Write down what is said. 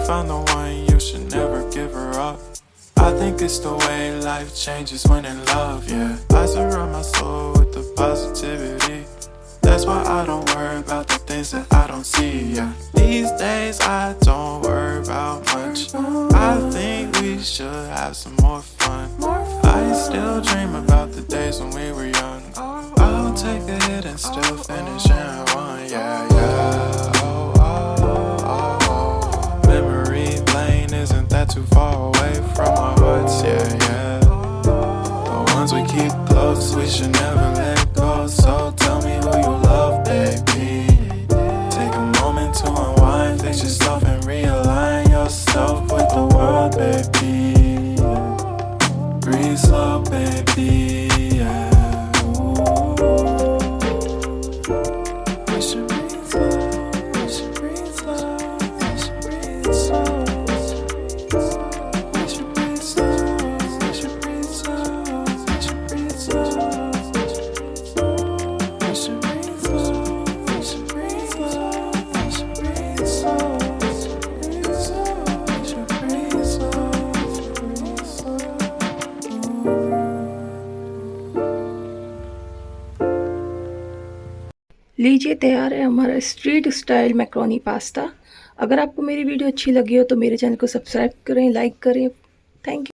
found the one, you should never give her up. I think it's the way life changes when in love, yeah. I surround my soul with the positivity. That's why I don't worry about the things that I don't see, yeah. These days I don't worry about much. I think we should have some more fun. I still dream about the days when we were young. I'll take a hit and still finish in one, yeah, yeah. Oh, oh, oh, oh. Memory lane isn't that too far away from our hearts, yeah, yeah. The ones we keep close, we should never let go. So tell me who you love, baby. Take a moment to unwind, fix yourself and realign yourself with the world, baby. Breathe slow, baby, yeah. We should breathe slow, we should breathe slow, we should breathe slow. We should breathe slow, we should breathe slow, we should breathe slow. We should breathe slow, we should breathe slow, we should breathe slow, we should breathe slow, we should breathe slow, breathe slow. लीजिए, तैयार है हमारा street style macaroni pasta. अगर आपको मेरी video अच्छी लगी हो तो मेरे चैनल को सब्सक्राइब करें, लाइक करें। Thank you.